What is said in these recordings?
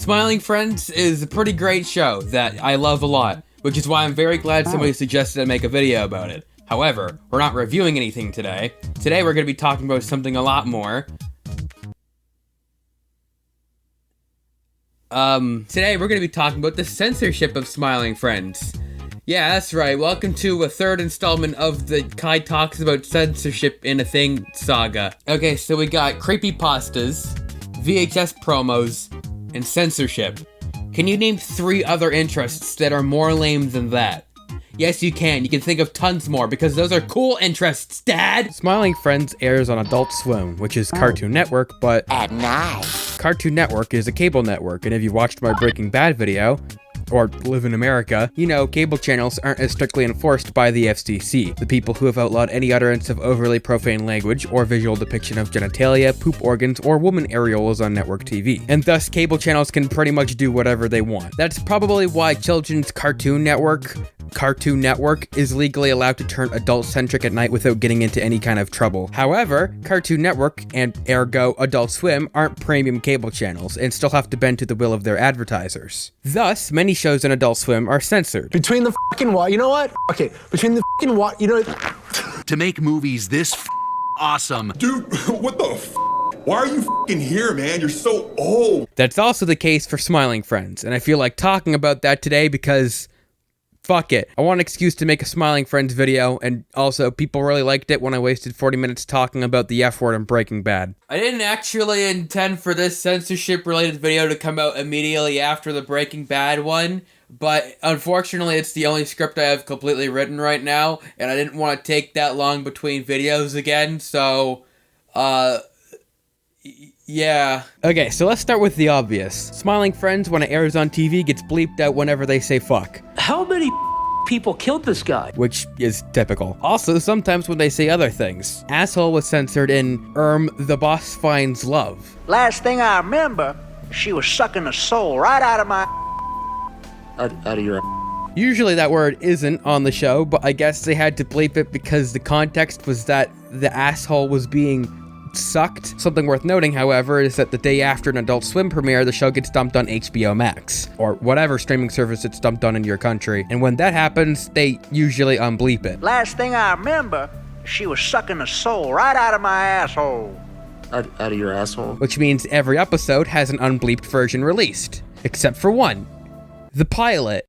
Smiling Friends is a pretty great show that I love a lot, which is why I'm very glad somebody suggested I make a video about it. However, we're not reviewing anything today. Today we're going to be talking about something a lot more. Today we're going to be talking about the censorship of Smiling Friends. Yeah, that's right. Welcome to a third installment of the Kai Talks About Censorship in a Thing saga. Okay, so we got creepypastas, VHS promos, and censorship. Can you name 3 other interests that are more lame than that? Yes, you can. You can think of tons more, because those are cool interests, Dad! Smiling Friends airs on Adult Swim, which is Cartoon Network, but at night. Cartoon Network is a cable network, and if you watched my Breaking Bad video, or live in America, you know cable channels aren't as strictly enforced by the FCC, the people who have outlawed any utterance of overly profane language or visual depiction of genitalia, poop organs, or woman areolas on network TV. And thus, cable channels can pretty much do whatever they want. That's probably why Children's Cartoon Network is legally allowed to turn adult-centric at night without getting into any kind of trouble. However, Cartoon Network, and ergo Adult Swim, aren't premium cable channels, and still have to bend to the will of their advertisers. Thus, many shows on Adult Swim are censored. Between the fucking what? You know what? Okay, between the fucking what? You know... To make movies this awesome. Dude, what the Why are you fucking here, man? You're so old. That's also the case for Smiling Friends, and I feel like talking about that today because... fuck it. I want an excuse to make a Smiling Friends video, and also, people really liked it when I wasted 40 minutes talking about the F word in Breaking Bad. I didn't actually intend for this censorship-related video to come out immediately after the Breaking Bad one, but unfortunately it's the only script I have completely written right now, and I didn't want to take that long between videos again, so, yeah. Okay, so let's start with the obvious. Smiling Friends, when it airs on TV, gets bleeped out whenever they say fuck. How many people killed this guy? Which is typical. Also, sometimes when they say other things. Asshole was censored in, the boss finds love. Last thing I remember, she was sucking the soul right out of my... Out of your... Usually that word isn't on the show, but I guess they had to bleep it because the context was that the asshole was being sucked. Something worth noting, however, is that the day after an Adult Swim premiere, the show gets dumped on HBO Max, or whatever streaming service it's dumped on in your country, and when that happens, they usually unbleep it. Last thing I remember, she was sucking the soul right out of my asshole. Out of your asshole? Which means every episode has an unbleeped version released, except for one. The pilot.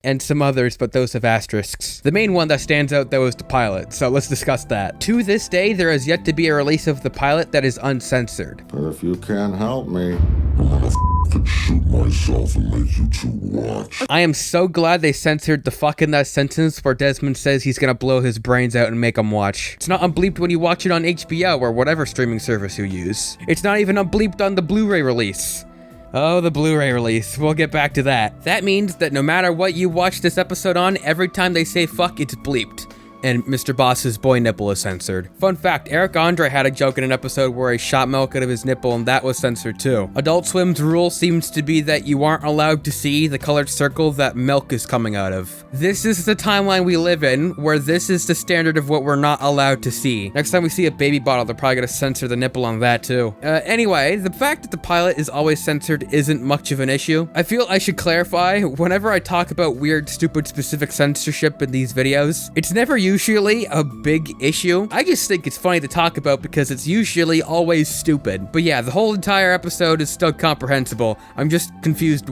And some others, but those have asterisks. The main one that stands out, though, is the pilot, so let's discuss that. To this day, there has yet to be a release of the pilot that is uncensored. But if you can't help me, I'm gonna f***ing shoot myself and make you two watch. I am so glad they censored the fuck in that sentence where Desmond says he's gonna blow his brains out and make him watch. It's not unbleeped when you watch it on HBO or whatever streaming service you use. It's not even unbleeped on the Blu-ray release. Oh, the Blu-ray release. We'll get back to that. That means that no matter what you watch this episode on, every time they say fuck, it's bleeped. And Mr. Boss's boy nipple is censored. Fun fact, Eric Andre had a joke in an episode where he shot milk out of his nipple and that was censored too. Adult Swim's rule seems to be that you aren't allowed to see the colored circle that milk is coming out of. This is the timeline we live in, where this is the standard of what we're not allowed to see. Next time we see a baby bottle, they're probably gonna censor the nipple on that too. Anyway, the fact that the pilot is always censored isn't much of an issue. I feel I should clarify, whenever I talk about weird, stupid, specific censorship in these videos, it's never usually a big issue. I just think it's funny to talk about because it's usually always stupid. But yeah, the whole entire episode is still comprehensible. I'm just confused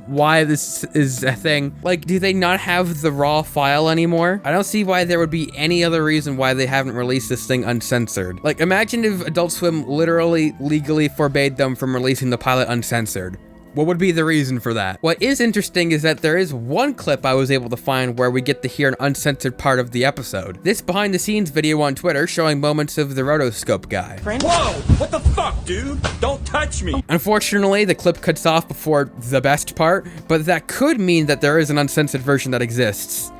why this is a thing. Like, do they not have the raw file anymore? I don't see why there would be any other reason why they haven't released this thing uncensored. Like, imagine if Adult Swim literally legally forbade them from releasing the pilot uncensored. What would be the reason for that? What is interesting is that there is one clip I was able to find where we get to hear an uncensored part of the episode. This behind the scenes video on Twitter showing moments of the rotoscope guy. Whoa! What the fuck, dude? Don't touch me! Unfortunately, the clip cuts off before the best part, but that could mean that there is an uncensored version that exists.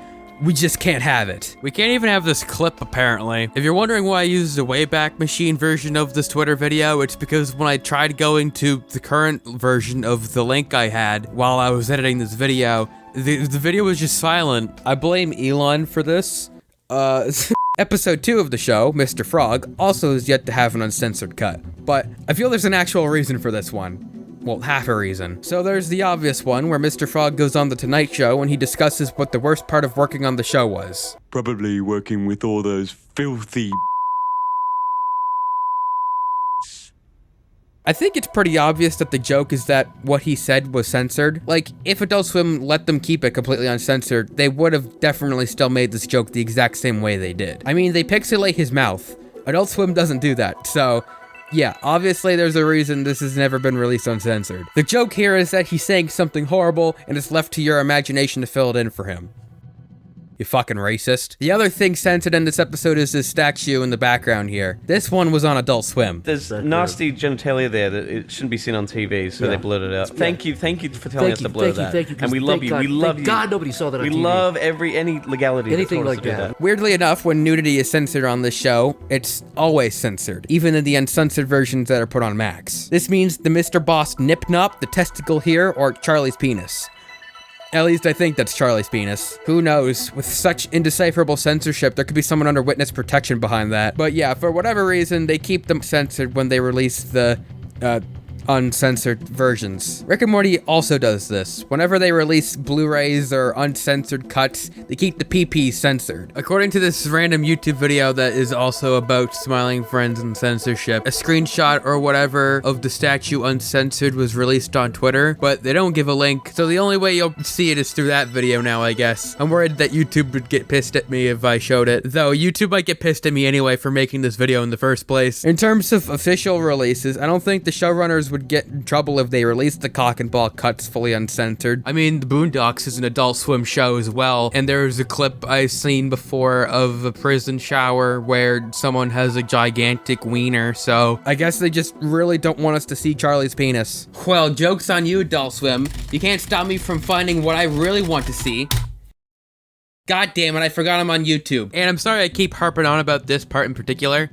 We just can't have it. We can't even have this clip, apparently. If you're wondering why I used a Wayback Machine version of this Twitter video, it's because when I tried going to the current version of the link I had while I was editing this video, the video was just silent. I blame Elon for this. Episode 2 of the show, Mr. Frog, also is yet to have an uncensored cut, but I feel there's an actual reason for this one. Well, half a reason. So there's the obvious one, where Mr. Frog goes on The Tonight Show and he discusses what the worst part of working on the show was. Probably working with all those filthy... I think it's pretty obvious that the joke is that what he said was censored. Like, if Adult Swim let them keep it completely uncensored, they would have definitely still made this joke the exact same way they did. I mean, they pixelate his mouth. Adult Swim doesn't do that, so... yeah, obviously there's a reason this has never been released uncensored. The joke here is that he's saying something horrible, and it's left to your imagination to fill it in for him. You fucking racist. The other thing censored in this episode is this statue in the background here. This one was on Adult Swim. There's nasty genitalia there that it shouldn't be seen on TV, so they blurred it out. Thank you for telling us to blur that. Thank you, and we love you. We love you. God, nobody saw that on TV. We love any legality. Anything like that. Weirdly enough, when nudity is censored on this show, it's always censored, even in the uncensored versions that are put on Max. This means the Mr. Boss nip nop, the testicle here, or Charlie's penis. At least I think that's Charlie's penis. Who knows? With such indecipherable censorship, there could be someone under witness protection behind that. But yeah, for whatever reason, they keep them censored when they release the, uncensored versions. Rick and Morty also does this. Whenever they release Blu-rays or uncensored cuts, they keep the PP censored. According to this random YouTube video that is also about smiling friends and censorship, a screenshot or whatever of the statue uncensored was released on Twitter, but they don't give a link, so the only way you'll see it is through that video now, I guess. I'm worried that YouTube would get pissed at me if I showed it, though YouTube might get pissed at me anyway for making this video in the first place. In terms of official releases, I don't think the showrunners would get in trouble if they released the cock and ball cuts fully uncensored. I mean, The Boondocks is an Adult Swim show as well, and there's a clip I've seen before of a prison shower where someone has a gigantic wiener, so I guess they just really don't want us to see Charlie's penis. Well, joke's on you, Adult Swim. You can't stop me from finding what I really want to see. God damn it, I forgot I'm on YouTube. And I'm sorry I keep harping on about this part in particular.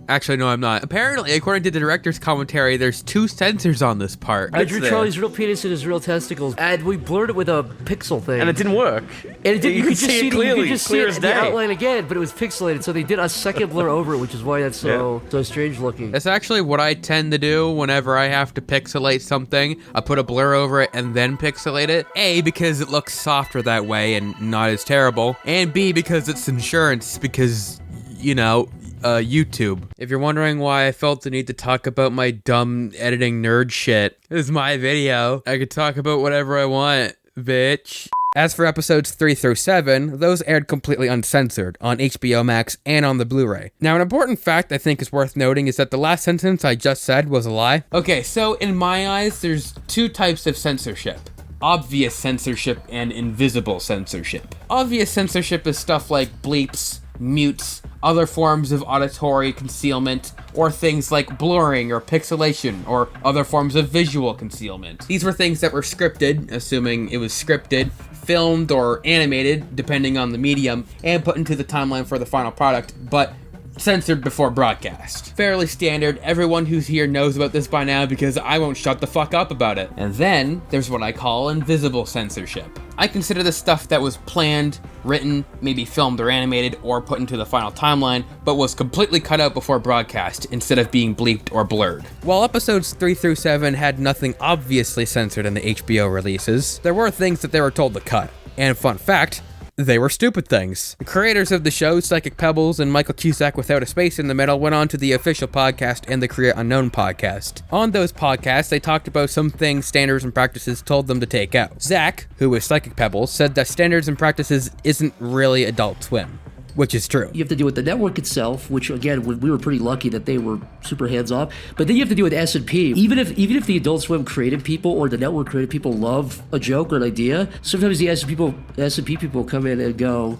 Actually, no, I'm not. Apparently, according to the director's commentary, there's 2 censors on this part. I drew Charlie's real penis and his real testicles, and we blurred it with a pixel thing. And it didn't work. And it didn't, you could just see it clearly, clear as day. The outline again, but it was pixelated, so they did a second blur over it, which is why that's so strange looking. That's actually what I tend to do whenever I have to pixelate something. I put a blur over it and then pixelate it. A, because it looks softer that way and not as terrible. And B, because it's insurance, because, you know, YouTube. If you're wondering why I felt the need to talk about my dumb editing nerd shit, this is my video. I could talk about whatever I want, bitch. As for episodes 3 through 7, those aired completely uncensored on HBO Max and on the Blu-ray. Now, an important fact I think is worth noting is that the last sentence I just said was a lie. Okay, so in my eyes, there's 2 types of censorship. Obvious censorship and invisible censorship. Obvious censorship is stuff like bleeps, mutes, other forms of auditory concealment, or things like blurring or pixelation, or other forms of visual concealment. These were things that were scripted, assuming it was scripted, filmed or animated, depending on the medium, and put into the timeline for the final product, but censored before broadcast. Fairly standard, everyone who's here knows about this by now because I won't shut the fuck up about it. And then, there's what I call invisible censorship. I consider this stuff that was planned, written, maybe filmed or animated, or put into the final timeline, but was completely cut out before broadcast, instead of being bleeped or blurred. While episodes 3 through 7 had nothing obviously censored in the HBO releases, there were things that they were told to cut. And fun fact, they were stupid things. The creators of the show, Psychic Pebbles and Michael Cusack without a space in the middle, went on to the official podcast and the Create Unknown podcast. On those podcasts, they talked about some things standards and practices told them to take out. Zach, who is Psychic Pebbles, said that standards and practices isn't really Adult Swim. Which is true. You have to deal with the network itself, which again, we were pretty lucky that they were super hands-off. But then you have to deal with S&P. Even if the Adult Swim creative people or the network creative people love a joke or an idea, sometimes the S&P people come in and go,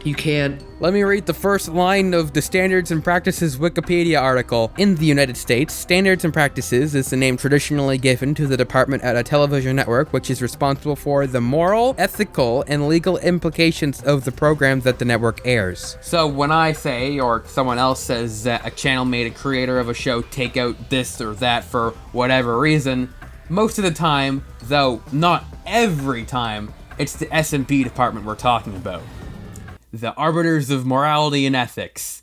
you can't. Let me read the first line of the Standards and Practices Wikipedia article. In the United States, Standards and Practices is the name traditionally given to the department at a television network which is responsible for the moral, ethical, and legal implications of the program that the network airs. So when I say, or someone else says, that a channel made a creator of a show take out this or that for whatever reason, most of the time, though not every time, it's the S&P department we're talking about. The arbiters of morality and ethics,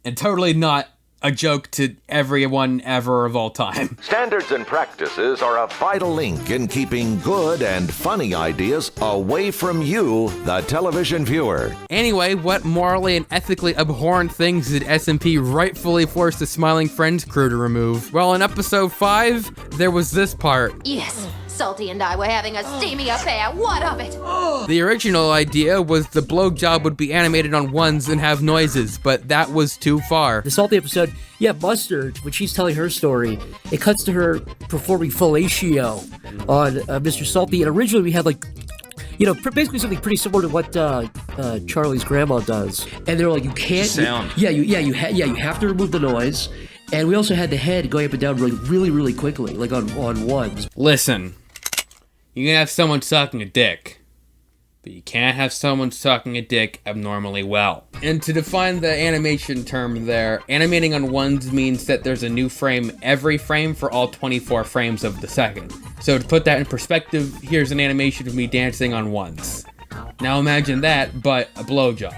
and totally not a joke to everyone ever of all time. Standards and practices are a vital link in keeping good and funny ideas away from you, the television viewer. Anyway, what morally and ethically abhorrent things did SMP rightfully force the Smiling Friends crew to remove? Well, in episode 5, there was this part. Yes, Salty and I were having a steamy affair. What of it? The original idea was the blowjob would be animated on ones and have noises, but that was too far. The Salty episode, Mustard, when she's telling her story, it cuts to her performing fellatio on Mr. Salty, and originally we had basically something pretty similar to what Charlie's grandma does. And they're like, you can't... Sound. You have to remove the noise. And we also had the head going up and down really, really quickly, like on ones. Listen, you can have someone sucking a dick, but you can't have someone sucking a dick abnormally well. And to define the animation term there, animating on ones means that there's a new frame every frame for all 24 frames of the second. So to put that in perspective, here's an animation of me dancing on ones. Now imagine that, but a blowjob.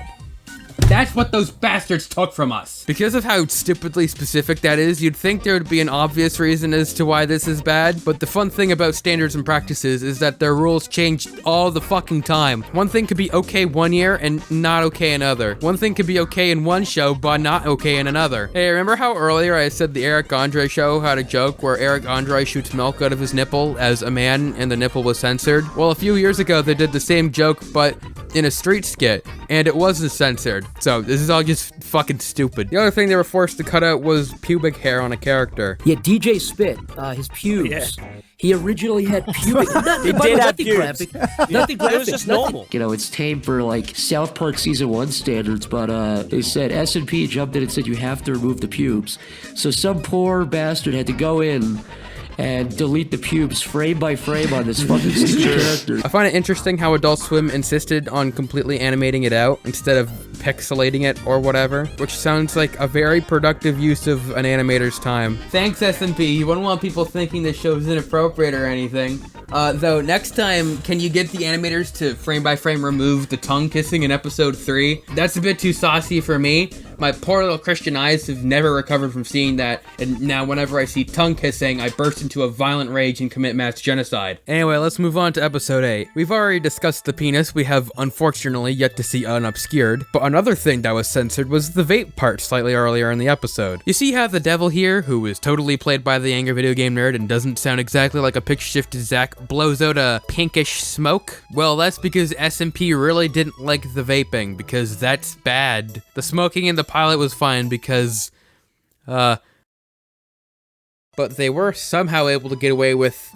That's what those bastards took from us. Because of how stupidly specific that is, you'd think there would be an obvious reason as to why this is bad, but the fun thing about standards and practices is that their rules change all the fucking time. One thing could be okay one year and not okay another. One thing could be okay in one show, but not okay in another. Hey, remember how earlier I said the Eric Andre show had a joke where Eric Andre shoots milk out of his nipple as a man and the nipple was censored? Well, a few years ago they did the same joke, but in a street skit, and it wasn't censored. So this is all just fucking stupid. The other thing they were forced to cut out was pubic hair on a character. Yeah, DJ Spit, his pubes. Yeah. He originally had pubic. He did have pubes. Graphic. Nothing graphic. It was just normal. It's tame for South Park season 1 standards, but they said S&P jumped in and said you have to remove the pubes. So some poor bastard had to go in and delete the pubes frame by frame on this fucking stupid character. I find it interesting how Adult Swim insisted on completely animating it out instead of pixelating it or whatever, which sounds like a very productive use of an animator's time. Thanks, S&P. You wouldn't want people thinking this show is inappropriate or anything. Though, next time, can you get the animators to frame by frame remove the tongue kissing in episode 3? That's a bit too saucy for me. My poor little Christian eyes have never recovered from seeing that, and now whenever I see tongue kissing, I burst into a violent rage and commit mass genocide. Anyway, let's move on to episode 8. We've already discussed the penis. We have, unfortunately, yet to see unobscured, but another thing that was censored was the vape part slightly earlier in the episode. You see how the devil here, who is totally played by the angry video game nerd and doesn't sound exactly like a pitch-shifted Zack, blows out a pinkish smoke? Well, that's because SMP really didn't like the vaping, because that's bad. The smoking in the pilot was fine because, but they were somehow able to get away with,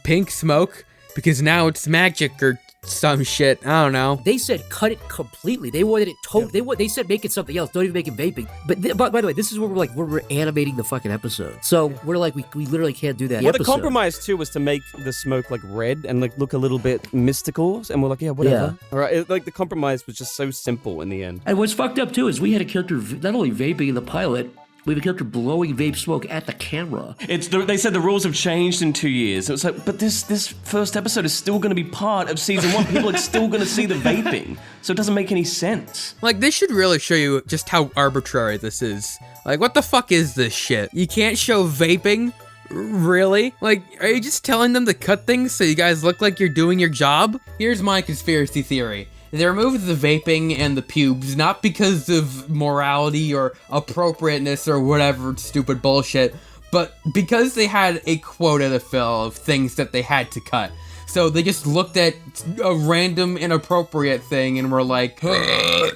pink smoke, because now it's magic or some shit. I don't know. They said cut it completely. They wanted it totally. They said make it something else. Don't even make it vaping. But by the way, this is where we're animating the fucking episode. So we're like, we literally can't do that. Well, the compromise too was to make the smoke like red and like look a little bit mystical. And we're like, yeah, whatever. Yeah. All right. The compromise was just so simple in the end. And what's fucked up too is we had a character not only vaping in the pilot. We have a character blowing vape smoke at the camera. They said the rules have changed in 2 years. It was like, but this first episode is still going to be part of season 1. People are still going to see the vaping, so it doesn't make any sense. Like, this should really show you just how arbitrary this is. Like, what the fuck is this shit? You can't show vaping? Really? Like, are you just telling them to cut things so you guys look like you're doing your job? Here's my conspiracy theory. They removed the vaping and the pubes, not because of morality or appropriateness or whatever stupid bullshit, but because they had a quota to fill of things that they had to cut. So they just looked at a random inappropriate thing and were like,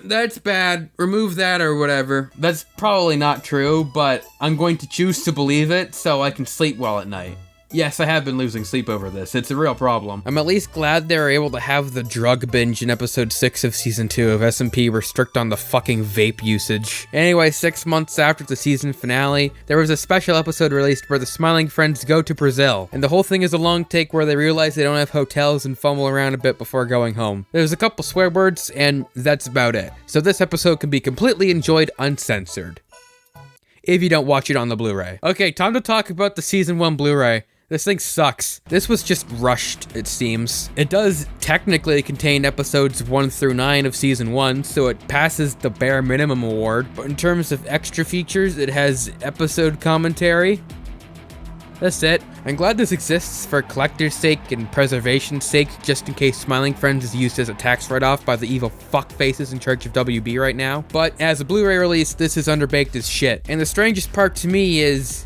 that's bad, remove that or whatever. That's probably not true, but I'm going to choose to believe it so I can sleep well at night. Yes, I have been losing sleep over this. It's a real problem. I'm at least glad they were able to have the drug binge in episode 6 of season 2 of SMP restrict on the fucking vape usage. Anyway, 6 months after the season finale, there was a special episode released where the Smiling Friends go to Brazil, and the whole thing is a long take where they realize they don't have hotels and fumble around a bit before going home. There's a couple swear words, and that's about it. So this episode can be completely enjoyed uncensored, if you don't watch it on the Blu-ray. Okay, time to talk about the season 1 Blu-ray. This thing sucks. This was just rushed, it seems. It does technically contain episodes 1 through 9 of season 1, so it passes the bare minimum award, but in terms of extra features, it has episode commentary. That's it. I'm glad this exists for collector's sake and preservation's sake, just in case Smiling Friends is used as a tax write-off by the evil fuckfaces in charge of WB right now. But as a Blu-ray release, this is underbaked as shit. And the strangest part to me is,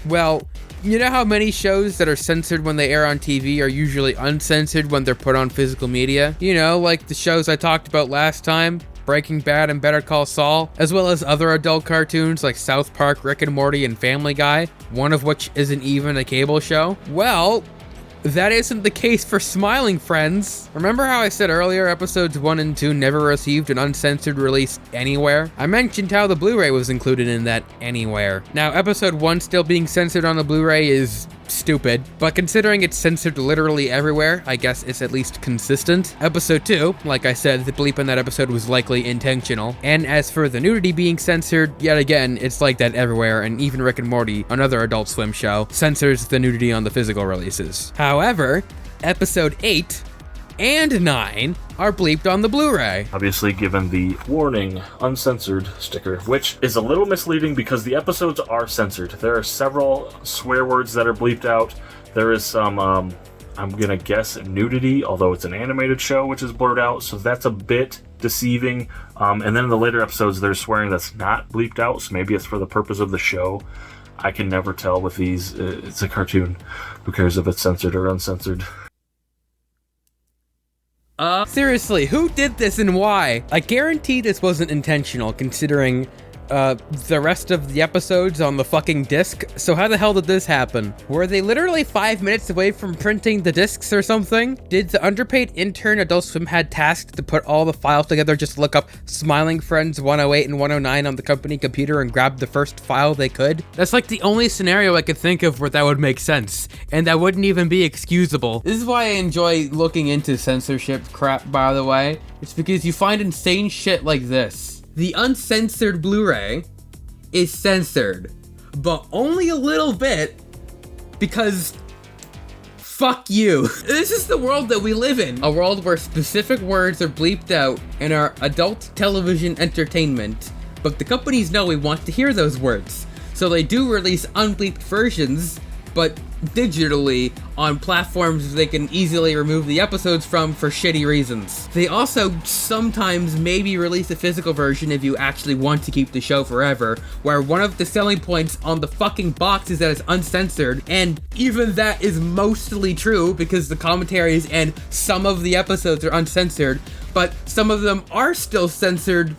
well, you know how many shows that are censored when they air on TV are usually uncensored when they're put on physical media? You know, like the shows I talked about last time, Breaking Bad and Better Call Saul, as well as other adult cartoons like South Park, Rick and Morty, and Family Guy, one of which isn't even a cable show. Well, that isn't the case for Smiling Friends. Remember how I said earlier episodes 1 and 2 never received an uncensored release anywhere? I mentioned how the Blu-ray was included in that anywhere. Now, episode 1 still being censored on the Blu-ray is stupid, but considering it's censored literally everywhere, I guess it's at least consistent. Episode 2, like I said, the bleep in that episode was likely intentional. And as for the nudity being censored, yet again, it's like that everywhere, and even Rick and Morty, another Adult Swim show, censors the nudity on the physical releases. However, episode 8 and 9 are bleeped on the Blu-ray. Obviously given the warning uncensored sticker, which is a little misleading because the episodes are censored. There are several swear words that are bleeped out. There is some, I'm gonna guess, nudity, although it's an animated show, which is blurred out, so that's a bit deceiving. And then in the later episodes, there's swearing that's not bleeped out, so maybe it's for the purpose of the show. I can never tell with these. It's a cartoon. Who cares if it's censored or uncensored? Seriously, who did this and why? I guarantee this wasn't intentional, considering the rest of the episodes on the fucking disc. So how the hell did this happen? Were they literally 5 minutes away from printing the discs or something? Did the underpaid intern Adult Swim had tasked to put all the files together just to look up Smiling Friends 108 and 109 on the company computer and grab the first file they could? That's like the only scenario I could think of where that would make sense, and that wouldn't even be excusable. This is why I enjoy looking into censorship crap, by the way. It's because you find insane shit like this. The uncensored Blu-ray is censored, but only a little bit, because fuck you. This is the world that we live in. A world where specific words are bleeped out and are adult television entertainment, but the companies know we want to hear those words. So they do release unbleeped versions, but digitally on platforms they can easily remove the episodes from for shitty reasons. They also sometimes maybe release a physical version if you actually want to keep the show forever, where one of the selling points on the fucking box is that it's uncensored, and even that is mostly true because the commentaries and some of the episodes are uncensored, but some of them are still censored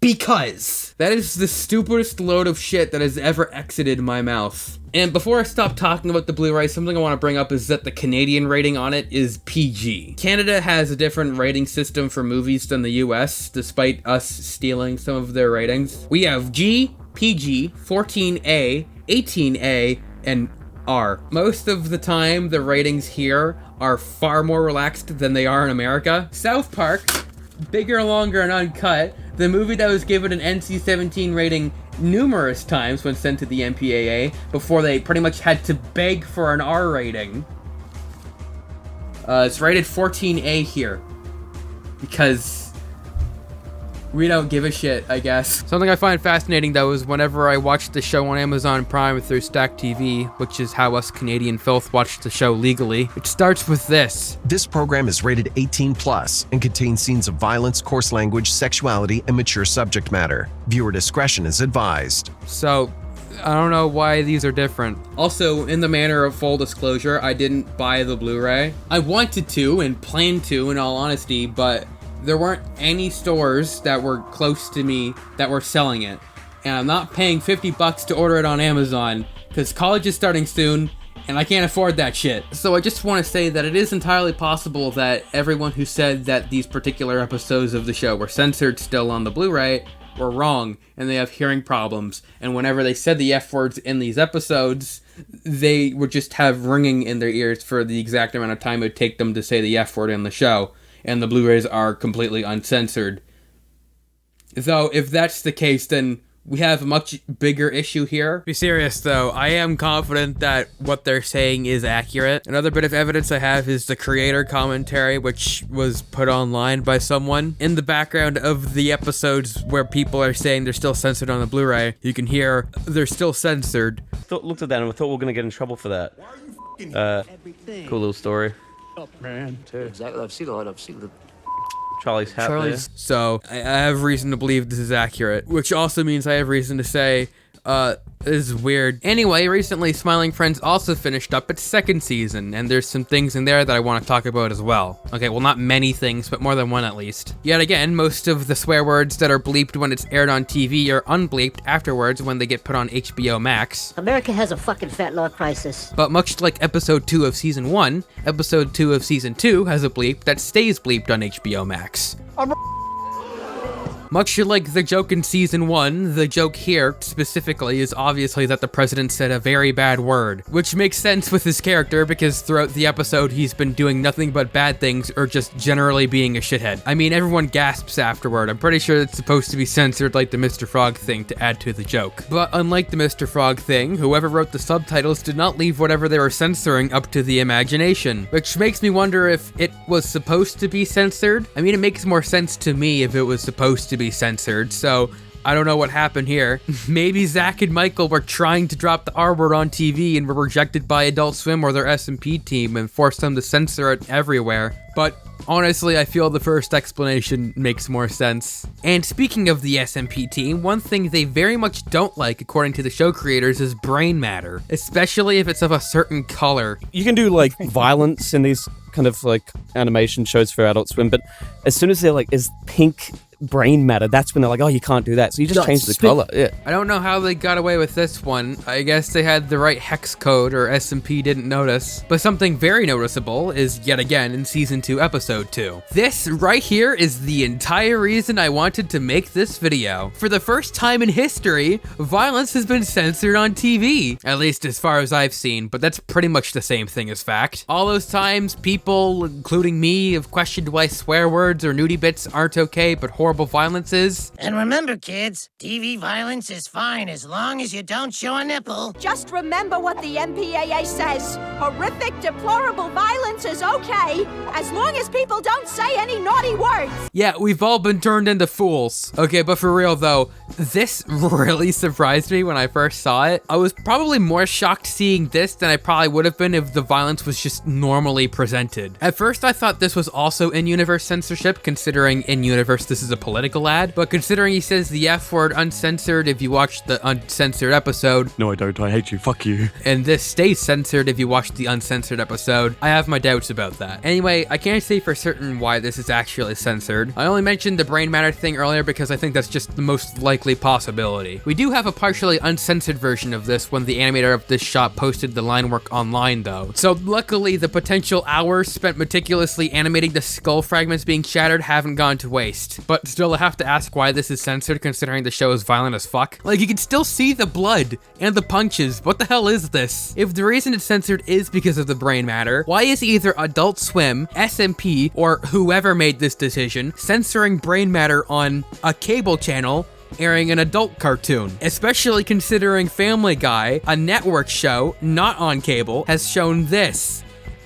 because that is the stupidest load of shit that has ever exited my mouth. And before I stop talking about the Blu-ray, something I want to bring up is that the Canadian rating on it is PG. Canada has a different rating system for movies than the US, despite us stealing some of their ratings. We have G, PG, 14A, 18A, and R. Most of the time, the ratings here are far more relaxed than they are in America. South Park, bigger, longer, and uncut, the movie that was given an NC-17 rating numerous times when sent to the MPAA before they pretty much had to beg for an R rating. It's rated 14A here because we don't give a shit, I guess. Something I find fascinating though is whenever I watch the show on Amazon Prime through Stack TV, which is how us Canadian filth watch the show legally, it starts with this. This program is rated 18+ and contains scenes of violence, coarse language, sexuality, and mature subject matter. Viewer discretion is advised. So, I don't know why these are different. Also, in the manner of full disclosure, I didn't buy the Blu-ray. I wanted to and planned to, in all honesty, but there weren't any stores that were close to me that were selling it. And I'm not paying $50 to order it on Amazon, because college is starting soon, and I can't afford that shit. So I just want to say that it is entirely possible that everyone who said that these particular episodes of the show were censored still on the Blu-ray were wrong, and they have hearing problems. And whenever they said the F words in these episodes, they would just have ringing in their ears for the exact amount of time it would take them to say the F word in the show. And the Blu-rays are completely uncensored. Though, if that's the case, then we have a much bigger issue here. Be serious though, I am confident that what they're saying is accurate. Another bit of evidence I have is the creator commentary, which was put online by someone. In the background of the episodes where people are saying they're still censored on the Blu-ray, you can hear they're still censored. Looked at that and I thought we were gonna get in trouble for that. Cool little story. Oh man, exactly. I've seen the Charlie's hat there. So I have reason to believe this is accurate, which also means I have reason to say, this is weird. Anyway, recently Smiling Friends also finished up its second season, and there's some things in there that I want to talk about as well. Okay, well, not many things, but more than one at least. Yet again, most of the swear words that are bleeped when it's aired on TV are unbleeped afterwards when they get put on HBO Max. America has a fucking fat law crisis. But much like episode 2 of season 1, episode 2 of season 2 has a bleep that stays bleeped on HBO Max. Much like the joke in season 1, the joke here specifically is obviously that the president said a very bad word, which makes sense with his character because throughout the episode he's been doing nothing but bad things or just generally being a shithead. I mean, everyone gasps afterward. I'm pretty sure it's supposed to be censored like the Mr. Frog thing to add to the joke. But unlike the Mr. Frog thing, whoever wrote the subtitles did not leave whatever they were censoring up to the imagination, which makes me wonder if it was supposed to be censored. I mean, it makes more sense to me if it was supposed to be censored, so I don't know what happened here. Maybe Zach and Michael were trying to drop the R word on TV and were rejected by Adult Swim or their S&P team and forced them to censor it everywhere. But honestly, I feel the first explanation makes more sense. And speaking of the S&P team, one thing they very much don't like, according to the show creators, is brain matter, especially if it's of a certain color. You can do like violence in these kind of like animation shows for Adult Swim, but as soon as they're like, is pink brain matter, that's when they're like, oh, you can't do that. So you just change the color. Yeah. I don't know how they got away with this one. I guess they had the right hex code or S&P didn't notice. But something very noticeable is yet again in season 2, episode 2. This right here is the entire reason I wanted to make this video. For the first time in history, violence has been censored on TV. At least as far as I've seen, but that's pretty much the same thing as fact. All those times people, including me, have questioned why swear words or nudie bits aren't okay, but horrible violence is. And remember, kids, TV violence is fine as long as you don't show a nipple. Just remember what the MPAA says. Horrific, deplorable violence is okay, as long as people don't say any naughty words. Yeah, we've all been turned into fools. Okay, but for real though, this really surprised me when I first saw it. I was probably more shocked seeing this than I probably would have been if the violence was just normally presented. At first I thought this was also in-universe censorship, considering in-universe this is a political ad, but considering he says the F word uncensored if you watch the uncensored episode. No, I don't. I hate you. Fuck you. And this stays censored if you watch the uncensored episode. I have my doubts about that. Anyway, I can't say for certain why this is actually censored. I only mentioned the brain matter thing earlier because I think that's just the most likely possibility. We do have a partially uncensored version of this when the animator of this shot posted the line work online though. So luckily the potential hours spent meticulously animating the skull fragments being shattered haven't gone to waste. But still, I have to ask why this is censored considering the show is violent as fuck. Like, you can still see the blood and the punches. What the hell is this? If the reason it's censored is because of the brain matter, why is either Adult Swim, SMP, or whoever made this decision censoring brain matter on a cable channel airing an adult cartoon? Especially considering Family Guy, a network show not on cable, has shown this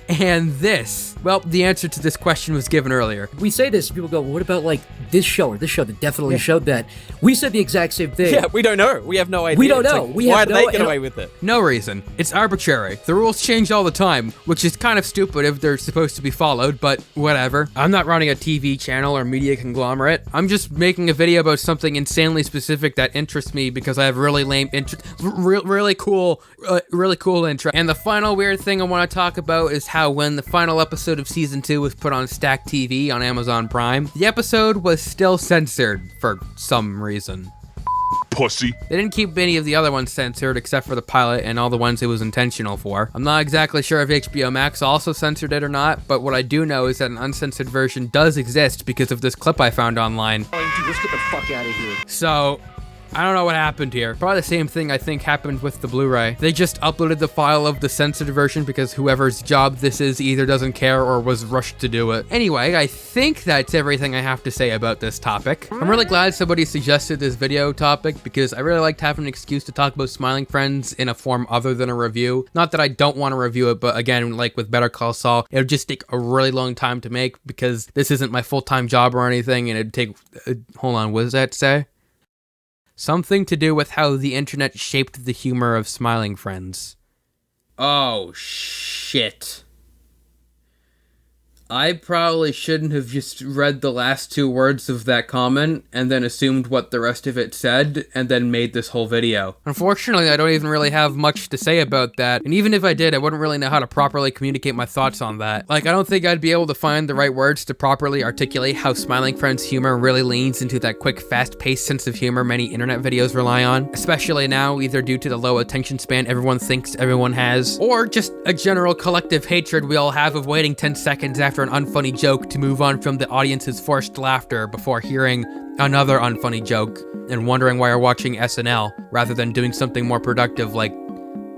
and this. Well, the answer to this question was given earlier. We say this, people go, well, what about like this show or this show that definitely showed that? We said the exact same thing. Yeah, we don't know. We have no idea. We don't know. Like, why did they get away with it? No reason. It's arbitrary. The rules change all the time, which is kind of stupid if they're supposed to be followed, but whatever. I'm not running a TV channel or media conglomerate. I'm just making a video about something insanely specific that interests me because I have really lame really cool interest. And the final weird thing I want to talk about is how when the final episode of season 2 was put on Stack TV on Amazon Prime, the episode was still censored for some reason. Pussy. They didn't keep any of the other ones censored except for the pilot and all the ones it was intentional for. I'm not exactly sure if HBO Max also censored it or not, but what I do know is that an uncensored version does exist because of this clip I found online. Let's get the fuck out of here. So, I don't know what happened here. Probably the same thing I think happened with the Blu-ray. They just uploaded the file of the censored version because whoever's job this is either doesn't care or was rushed to do it. Anyway, I think that's everything I have to say about this topic. I'm really glad somebody suggested this video topic because I really liked having an excuse to talk about Smiling Friends in a form other than a review. Not that I don't want to review it, but again, like with Better Call Saul, it would just take a really long time to make because this isn't my full-time job or anything, and it'd take... hold on, what does that say? Something to do with how the internet shaped the humor of Smiling Friends. Oh, shit. I probably shouldn't have just read the last 2 words of that comment and then assumed what the rest of it said and then made this whole video. Unfortunately, I don't even really have much to say about that, and even if I did, I wouldn't really know how to properly communicate my thoughts on that. Like, I don't think I'd be able to find the right words to properly articulate how Smiling Friends humor really leans into that quick, fast-paced sense of humor many internet videos rely on, especially now, either due to the low attention span everyone thinks everyone has, or just a general collective hatred we all have of waiting 10 seconds after an unfunny joke to move on from the audience's forced laughter before hearing another unfunny joke and wondering why you're watching SNL rather than doing something more productive like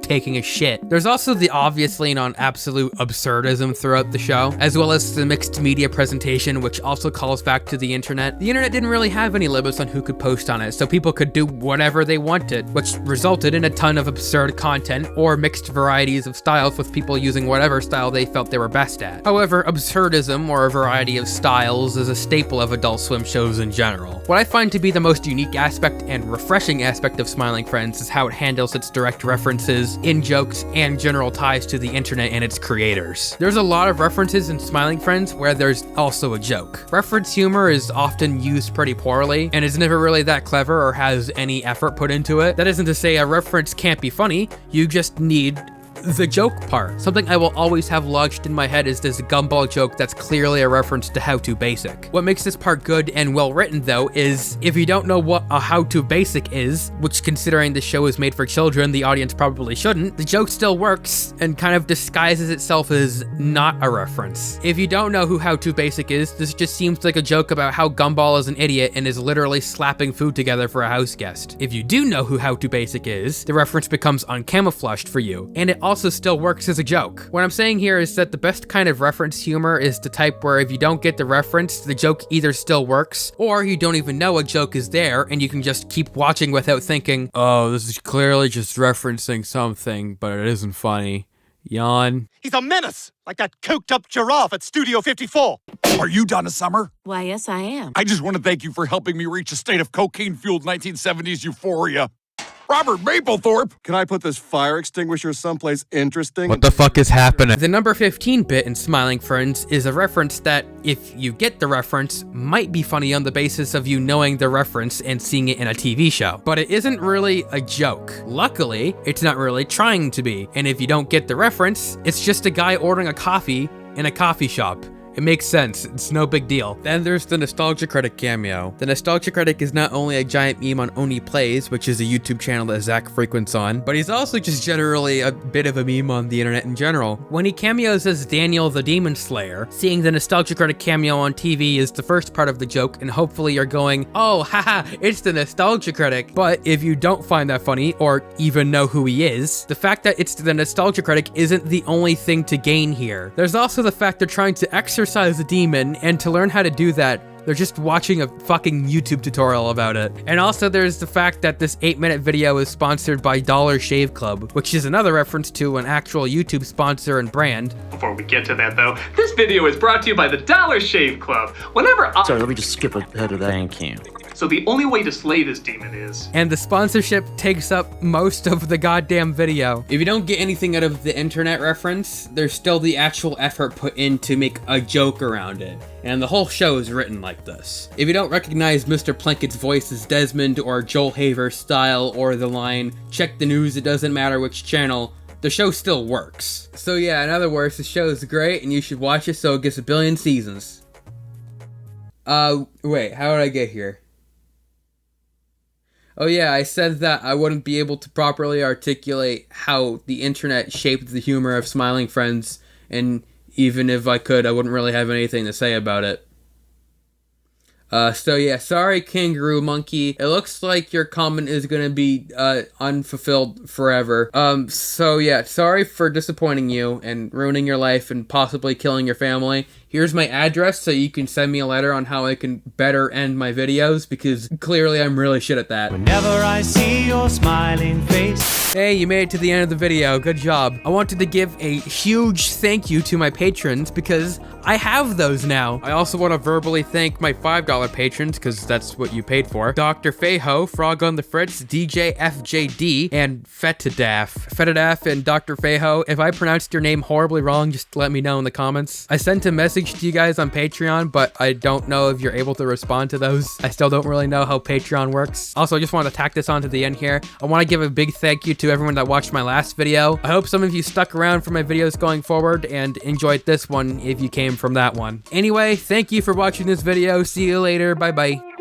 taking a shit. There's also the obvious lean on absolute absurdism throughout the show, as well as the mixed media presentation, which also calls back to the internet. The internet didn't really have any limits on who could post on it, so people could do whatever they wanted, which resulted in a ton of absurd content or mixed varieties of styles with people using whatever style they felt they were best at. However, absurdism or a variety of styles is a staple of Adult Swim shows in general. What I find to be the most unique aspect and refreshing aspect of Smiling Friends is how it handles its direct references, in-jokes, and general ties to the internet and its creators. There's a lot of references in Smiling Friends where there's also a joke. Reference humor is often used pretty poorly and is never really that clever or has any effort put into it. That isn't to say a reference can't be funny, you just need the joke part. Something I will always have lodged in my head is this gumball joke that's clearly a reference to How To Basic. What makes this part good and well written though is if you don't know what a How To Basic is, which considering the show is made for children, the audience probably shouldn't, the joke still works and kind of disguises itself as not a reference. If you don't know who How To Basic is, this just seems like a joke about how Gumball is an idiot and is literally slapping food together for a house guest. If you do know who How To Basic is, the reference becomes uncamouflaged for you, and it also still works as a joke. What I'm saying here is that the best kind of reference humor is the type where if you don't get the reference, the joke either still works, or you don't even know a joke is there and you can just keep watching without thinking, oh, this is clearly just referencing something, but it isn't funny. Yawn. He's a menace, like that cooked up giraffe at Studio 54. Are you Donna Summer? Why, yes, I am. I just want to thank you for helping me reach a state of cocaine-fueled 1970s euphoria. Robert Mapplethorpe! Can I put this fire extinguisher someplace interesting? What the fuck is happening? The number 15 bit in Smiling Friends is a reference that, if you get the reference, might be funny on the basis of you knowing the reference and seeing it in a TV show. But it isn't really a joke. Luckily, it's not really trying to be. And if you don't get the reference, it's just a guy ordering a coffee in a coffee shop. It makes sense, it's no big deal. Then there's the Nostalgia Critic cameo. The Nostalgia Critic is not only a giant meme on Oni Plays, which is a YouTube channel that Zach frequents on, but he's also just generally a bit of a meme on the internet in general. When he cameos as Daniel the Demon Slayer, seeing the Nostalgia Critic cameo on TV is the first part of the joke, and hopefully you're going, oh, haha, it's the Nostalgia Critic. But if you don't find that funny, or even know who he is, the fact that it's the Nostalgia Critic isn't the only thing to gain here. There's also the fact they're trying to exercise a demon, and to learn how to do that, they're just watching a fucking YouTube tutorial about it. And also there's the fact that this 8-minute video is sponsored by Dollar Shave Club, which is another reference to an actual YouTube sponsor and brand. Before we get to that though, this video is brought to you by the Dollar Shave Club. Sorry, let me just skip ahead of that. Thank you. So the only way to slay this demon is... And the sponsorship takes up most of the goddamn video. If you don't get anything out of the internet reference, there's still the actual effort put in to make a joke around it. And the whole show is written like this. If you don't recognize Mr. Plankett's voice as Desmond or Joel Haver's style or the line, check the news, it doesn't matter which channel, the show still works. So yeah, in other words, the show is great and you should watch it so it gets 1 billion seasons. Wait, how did I get here? Oh yeah, I said that I wouldn't be able to properly articulate how the internet shaped the humor of Smiling Friends, and even if I could, I wouldn't really have anything to say about it. So yeah, sorry, Kangaroo Monkey. It looks like your comment is gonna be unfulfilled forever. So yeah, sorry for disappointing you and ruining your life and possibly killing your family. Here's my address so you can send me a letter on how I can better end my videos, because clearly I'm really shit at that. Whenever I see your smiling face. Hey, you made it to the end of the video. Good job. I wanted to give a huge thank you to my patrons because I have those now. I also want to verbally thank my $5 patrons because that's what you paid for. Dr. Feho, Frog on the Fritz, DJ FJD, and Fetadaf. Fetadaf and Dr. Feho, if I pronounced your name horribly wrong, just let me know in the comments. I sent a message to you guys on Patreon, but I don't know if you're able to respond to those. I still don't really know how Patreon works. Also, I just want to tack this on to the end here. I want to give a big thank you to everyone that watched my last video. I hope some of you stuck around for my videos going forward and enjoyed this one if you came from that one. Anyway, thank you for watching this video. See you later. Bye bye.